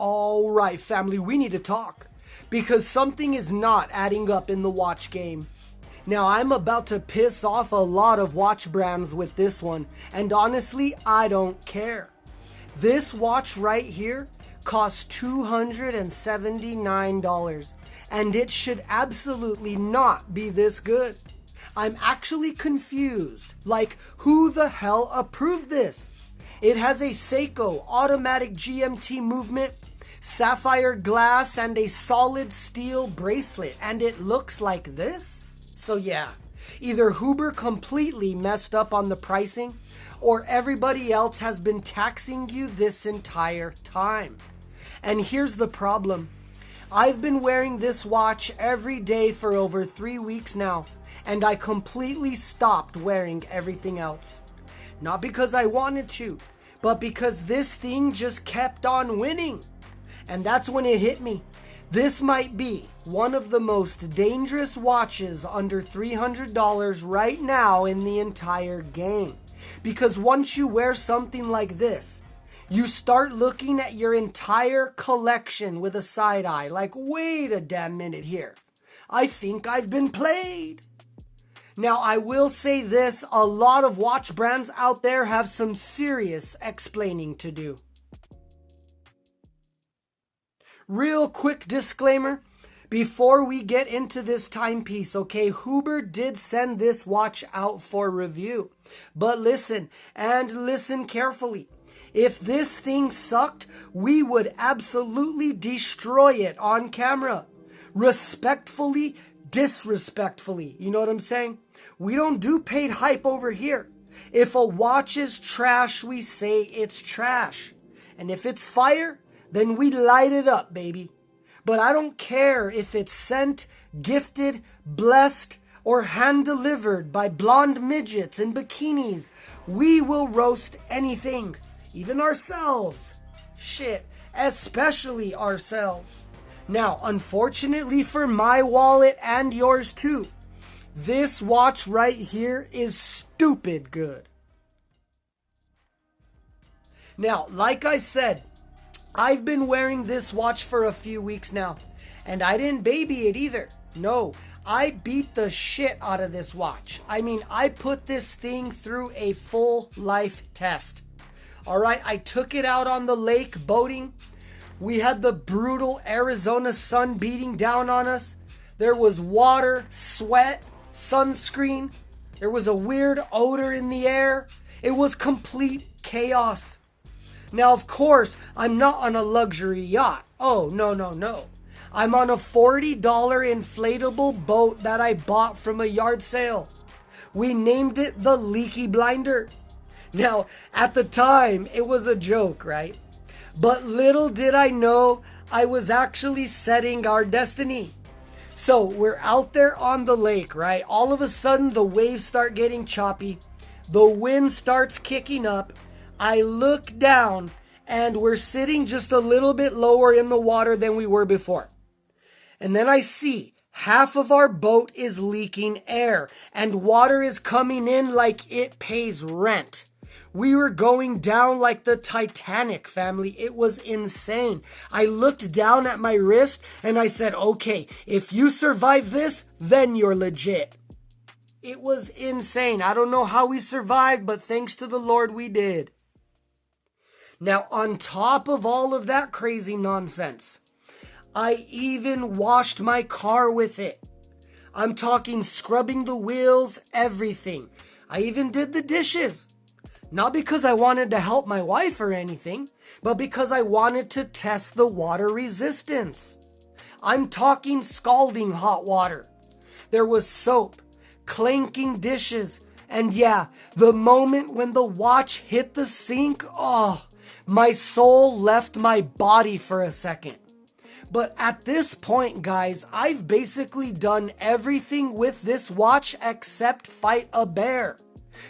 All right, family, we need to talk because something is not adding up in the watch game. Now, I'm about to piss off a lot of watch brands with this one, and honestly, I don't care. This watch right here costs $279, and it should absolutely not be this good. I'm actually confused. Like, who the hell approved this? It has a Seiko automatic GMT movement, sapphire glass, and a solid steel bracelet, and it looks like this? So yeah, either Huber completely messed up on the pricing, or everybody else has been taxing you this entire time. And here's the problem. I've been wearing this watch every day for over 3 weeks now, and I completely stopped wearing everything else. Not because I wanted to, but because this thing just kept on winning. And that's when it hit me. This might be one of the most dangerous watches under $300 right now in the entire game. Because once you wear something like this, you start looking at your entire collection with a side eye, like, wait a damn minute here. I think I've been played. Now, I will say this, a lot of watch brands out there have some serious explaining to do. Real quick disclaimer, before we get into this timepiece, okay, Huber did send this watch out for review. But listen, and listen carefully. If this thing sucked, we would absolutely destroy it on camera. Respectfully, disrespectfully. You know what I'm saying? We don't do paid hype over here. If a watch is trash, we say it's trash. And if it's fire, then we light it up, baby. But I don't care if it's sent, gifted, blessed, or hand-delivered by blonde midgets in bikinis. We will roast anything, even ourselves. Shit, especially ourselves. Now, unfortunately for my wallet and yours too, this watch right here is stupid good. Now, like I said, I've been wearing this watch for a few weeks now, and I didn't baby it either. No, I beat the shit out of this watch. I mean, I put this thing through a full life test. All right, I took it out on the lake boating. We had the brutal Arizona sun beating down on us. There was water, sweat, sunscreen. There was a weird odor in the air. It was complete chaos. Now, of course, I'm not on a luxury yacht. Oh, no. I'm on a $40 inflatable boat that I bought from a yard sale. We named it the Leaky Blinder. Now, at the time, it was a joke, right? But little did I know I was actually setting our destiny. So we're out there on the lake, right? All of a sudden, the waves start getting choppy. The wind starts kicking up. I look down and we're sitting just a little bit lower in the water than we were before. And then I see half of our boat is leaking air and water is coming in like it pays rent. We were going down like the Titanic, family. It was insane. I looked down at my wrist and I said, okay, if you survive this, then you're legit. It was insane. I don't know how we survived, but thanks to the Lord, we did. Now, on top of all of that crazy nonsense, I even washed my car with it. I'm talking scrubbing the wheels, everything. I even did the dishes. Not because I wanted to help my wife or anything, but because I wanted to test the water resistance. I'm talking scalding hot water. There was soap, clanking dishes, and yeah, the moment when the watch hit the sink, oh, my soul left my body for a second. But at this point, guys, I've basically done everything with this watch except fight a bear.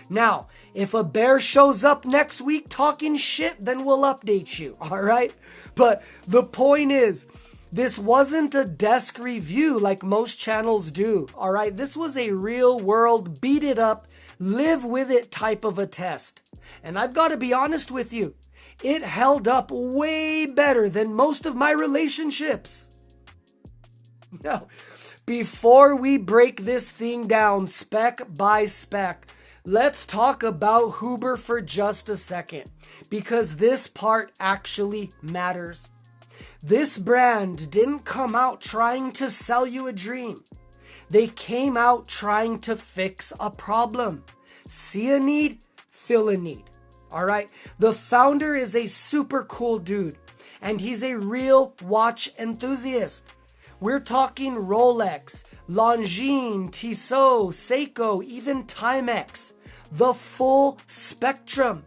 Now, if a bear shows up next week talking shit, then we'll update you, all right? But the point is, this wasn't a desk review like most channels do, all right? This was a real world, beat it up, live with it type of a test. And I've got to be honest with you, It held up way better than most of my relationships. Now, before we break this thing down spec by spec, let's talk about Huber for just a second, because this part actually matters. This brand didn't come out trying to sell you a dream. They came out trying to fix a problem. See a need, fill a need. All right? The founder is a super cool dude, and he's a real watch enthusiast. We're talking Rolex, Longines, Tissot, Seiko, even Timex. The full spectrum.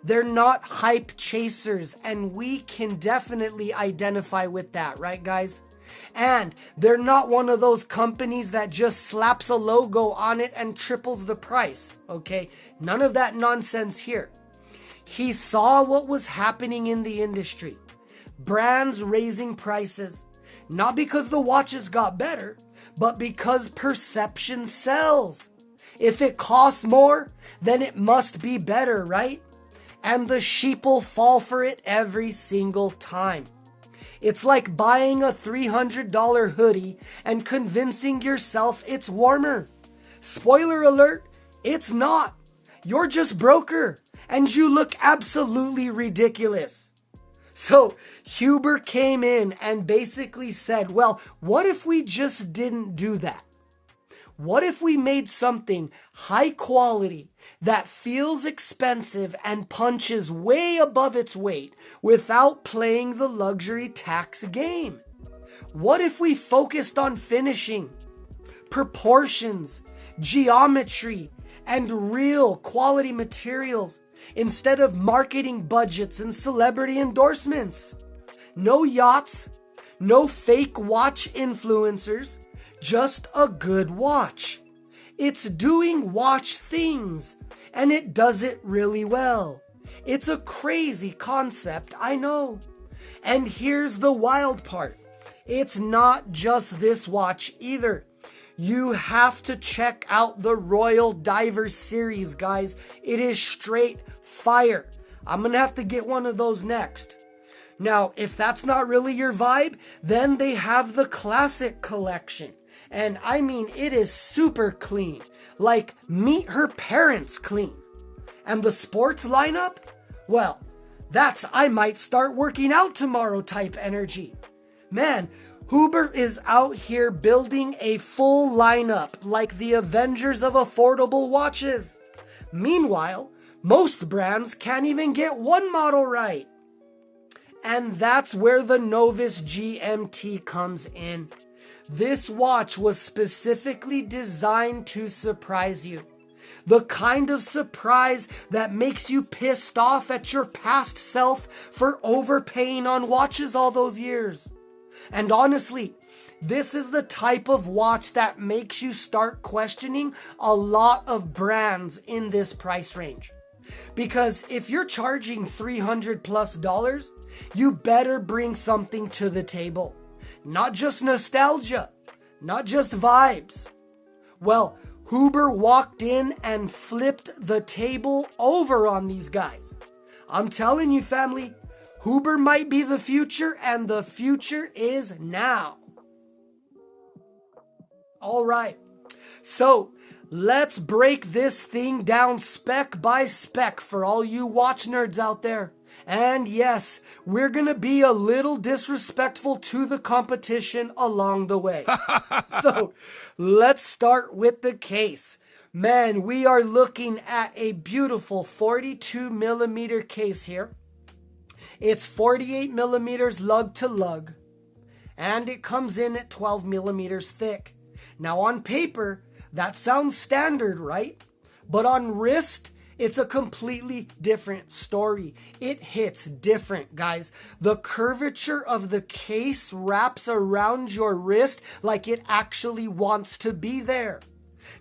They're not hype chasers, and we can definitely identify with that, right, guys? And they're not one of those companies that just slaps a logo on it and triples the price, okay? None of that nonsense here. He saw what was happening in the industry. Brands raising prices. Not because the watches got better, but because perception sells. If it costs more, then it must be better, right? And the sheeple fall for it every single time. It's like buying a $300 hoodie and convincing yourself it's warmer. Spoiler alert, it's not. You're just broker, and you look absolutely ridiculous. So Huber came in and basically said, well, what if we just didn't do that? What if we made something high quality that feels expensive and punches way above its weight without playing the luxury tax game? What if we focused on finishing, proportions, geometry, and real quality materials instead of marketing budgets and celebrity endorsements? No yachts, no fake watch influencers, just a good watch. It's doing watch things, and it does it really well. It's a crazy concept, I know. And here's the wild part. It's not just this watch either. You have to check out the Royal Diver series, guys. It is straight fire. I'm gonna have to get one of those next. Now, if that's not really your vibe, then they have the Classic collection. And I mean, it is super clean. Like, meet her parents clean. And the sports lineup? Well, that's I might start working out tomorrow type energy. Man, Huber is out here building a full lineup like the Avengers of affordable watches. Meanwhile, most brands can't even get one model right. And that's where the Novus GMT comes in. This watch was specifically designed to surprise you. The kind of surprise that makes you pissed off at your past self for overpaying on watches all those years. And honestly, this is the type of watch that makes you start questioning a lot of brands in this price range. Because if you're charging $300+, you better bring something to the table. Not just nostalgia, not just vibes. Well, Huber walked in and flipped the table over on these guys. I'm telling you, family, Huber might be the future, and the future is now. All right, so let's break this thing down spec by spec for all you watch nerds out there. And yes, we're gonna be a little disrespectful to the competition along the way. So let's start with the case. Man, we are looking at a beautiful 42mm case here. It's 48mm lug to lug, and it comes in at 12mm thick. Now on paper, that sounds standard, right? But on wrist, it's a completely different story. It hits different, guys. The curvature of the case wraps around your wrist like it actually wants to be there.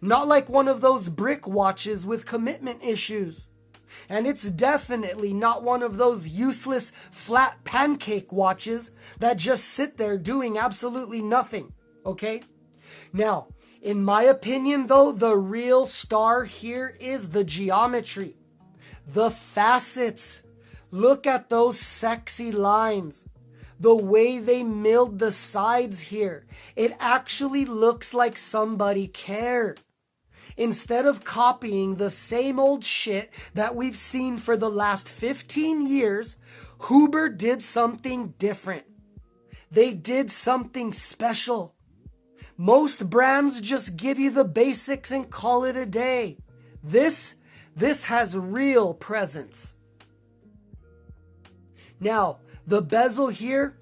Not like one of those brick watches with commitment issues. And it's definitely not one of those useless flat pancake watches that just sit there doing absolutely nothing, okay? Now, in my opinion, though, the real star here is the geometry, the facets. Look at those sexy lines. The way they milled the sides here. It actually looks like somebody cared. Instead of copying the same old shit that we've seen for the last 15 years, Huber did something different. They did something special. Most brands just give you the basics and call it a day. This has real presence. Now, the bezel here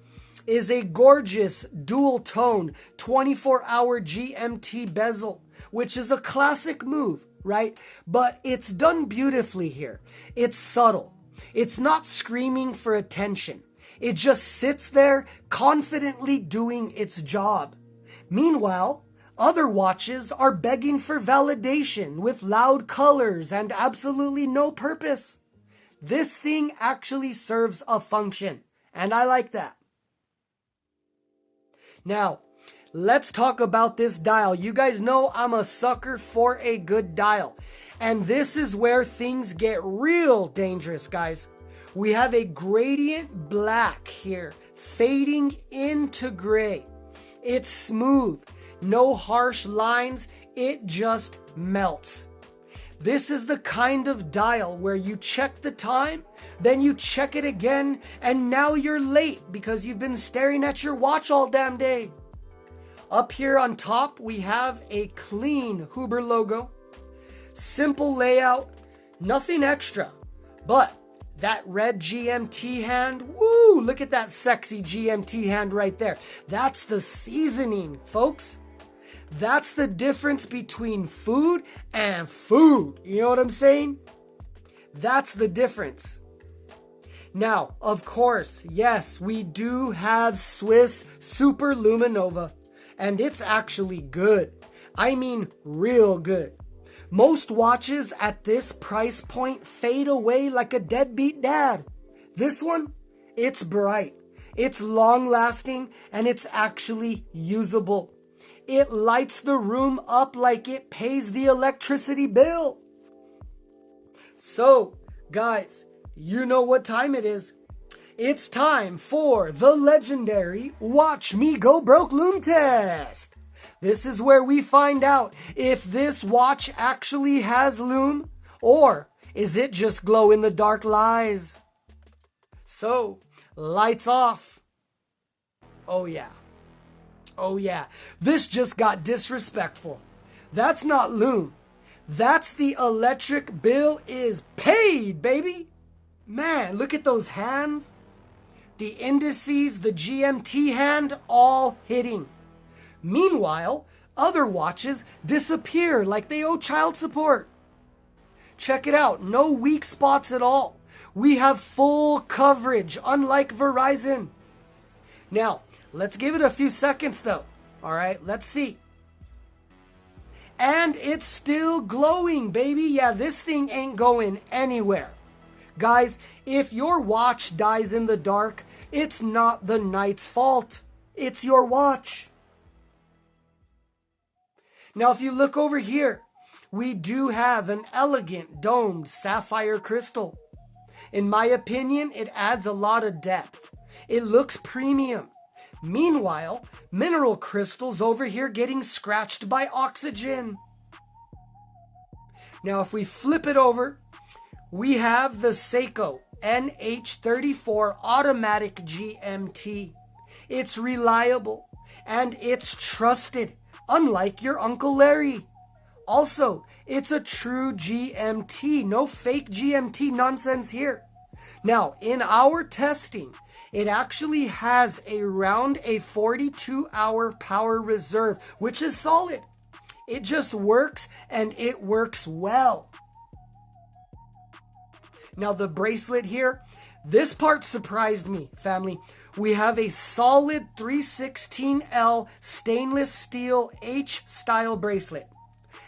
is a gorgeous dual tone 24-hour GMT bezel, which is a classic move, right? But it's done beautifully here. It's subtle. It's not screaming for attention. It just sits there confidently doing its job. Meanwhile, other watches are begging for validation with loud colors and absolutely no purpose. This thing actually serves a function, and I like that. Now, let's talk about this dial. You guys know I'm a sucker for a good dial. And this is where things get real dangerous, guys. We have a gradient black here, fading into gray. It's smooth, no harsh lines, it just melts. This is the kind of dial where you check the time, then you check it again, and now you're late because you've been staring at your watch all damn day. Up here on top, we have a clean Huber logo. Simple layout, nothing extra. But that red GMT hand, woo, look at that sexy GMT hand right there. That's the seasoning, folks. That's the difference between food and food. You know what I'm saying? That's the difference. Now, of course, yes, we do have Swiss Super Luminova. And it's actually good. I mean, real good. Most watches at this price point fade away like a deadbeat dad. This one, it's bright. It's long lasting and it's actually usable. It lights the room up like it pays the electricity bill. So, guys, you know what time it is. It's time for the legendary Watch Me Go Broke Lume Test. This is where we find out if this watch actually has lume or is it just glow in the dark lies. So, lights off. Oh yeah. Oh yeah, this just got disrespectful. That's not lume. That's the electric bill is paid, baby. Man, look at those hands. The indices, the GMT hand, all hitting. Meanwhile, other watches disappear like they owe child support. Check it out, no weak spots at all. We have full coverage, unlike Verizon. Now, let's give it a few seconds though. All right, let's see. And it's still glowing, baby. Yeah, this thing ain't going anywhere. Guys, if your watch dies in the dark, it's not the night's fault. It's your watch. Now, if you look over here, we do have an elegant domed sapphire crystal. In my opinion, it adds a lot of depth. It looks premium. Meanwhile, mineral crystals over here getting scratched by oxygen. Now, if we flip it over, we have the Seiko NH34 automatic GMT. It's reliable and it's trusted, unlike your Uncle Larry. Also, it's a true GMT, no fake GMT nonsense here. Now, in our testing, it actually has around a 42-hour power reserve, which is solid. It just works, and it works well. Now, the bracelet here, this part surprised me, family. We have a solid 316L stainless steel H-style bracelet.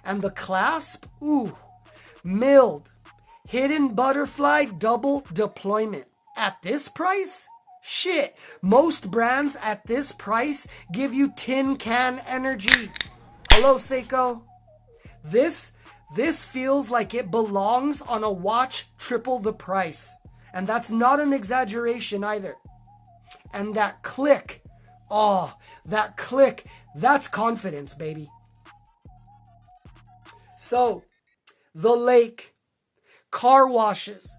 And the clasp, ooh, milled. Hidden butterfly double deployment. At this price? Shit, most brands at this price give you tin can energy. Hello, Seiko. This feels like it belongs on a watch triple the price. And that's not an exaggeration either. And that click, oh, that click, that's confidence, baby. So, the lake, car washes,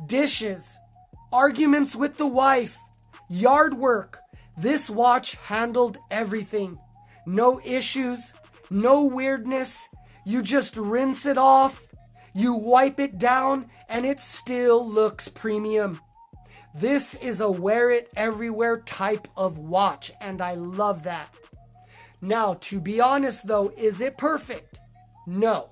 dishes, arguments with the wife, yard work. This watch handled everything. No issues, no weirdness. You just rinse it off, you wipe it down, and it still looks premium. This is a wear it everywhere type of watch, and I love that. Now, to be honest though, is it perfect? No.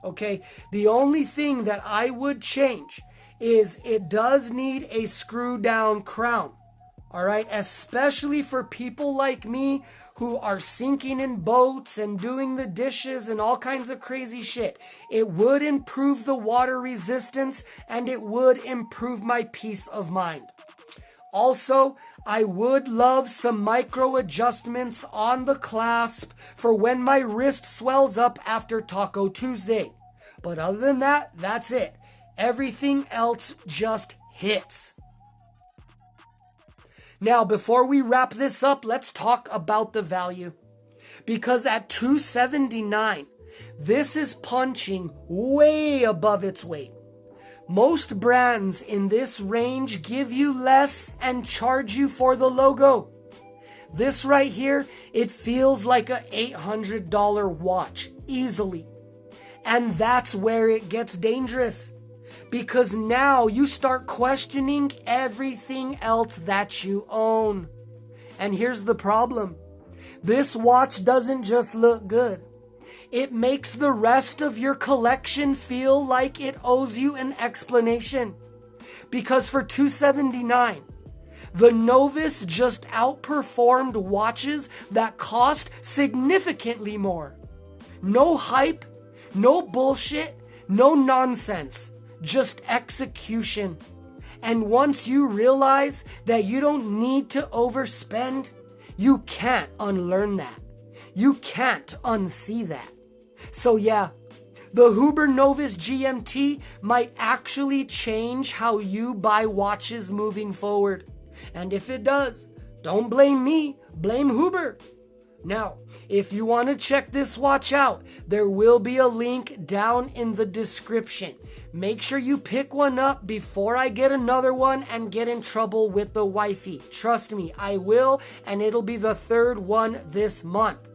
Okay, the only thing that I would change is it does need a screw down crown. All right, especially for people like me who are sinking in boats and doing the dishes and all kinds of crazy shit. It would improve the water resistance and it would improve my peace of mind. Also, I would love some micro adjustments on the clasp for when my wrist swells up after Taco Tuesday. But other than that, that's it. Everything else just hits. Now, before we wrap this up, let's talk about the value. Because at $279, this is punching way above its weight. Most brands in this range give you less and charge you for the logo. This right here, it feels like an $800 watch, easily. And that's where it gets dangerous. Because now you start questioning everything else that you own. And here's the problem. This watch doesn't just look good. It makes the rest of your collection feel like it owes you an explanation. Because for $279, the Novus just outperformed watches that cost significantly more. No hype, no bullshit, no nonsense. Just execution. And once you realize that you don't need to overspend, you can't unlearn that. You can't unsee that. So yeah, the Huber Novus GMT might actually change how you buy watches moving forward. And if it does, don't blame me, blame Huber. Now, if you want to check this watch out, there will be a link down in the description. Make sure you pick one up before I get another one and get in trouble with the wifey. Trust me, I will, and it'll be the third one this month.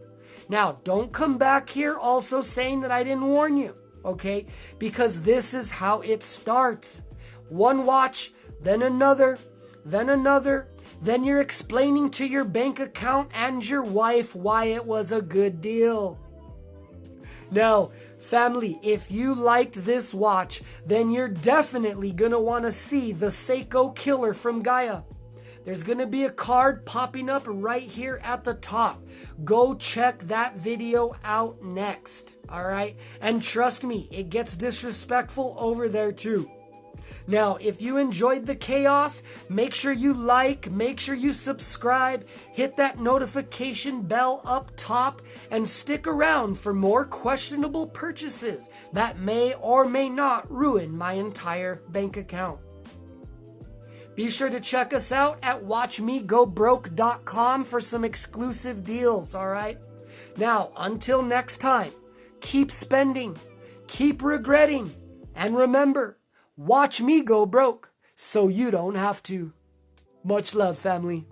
Now, don't come back here also saying that I didn't warn you, okay? Because this is how it starts. One watch, then another, then another. Then you're explaining to your bank account and your wife why it was a good deal. Now, family, if you liked this watch, then you're definitely going to want to see the Seiko Killer from Gaia. There's going to be a card popping up right here at the top. Go check that video out next, all right? And trust me, it gets disrespectful over there too. Now, if you enjoyed the chaos, make sure you like, make sure you subscribe, hit that notification bell up top, and stick around for more questionable purchases that may or may not ruin my entire bank account. Be sure to check us out at watchmegobroke.com for some exclusive deals, all right? Now, until next time, keep spending, keep regretting, and remember, watch me go broke so you don't have to. Much love, family.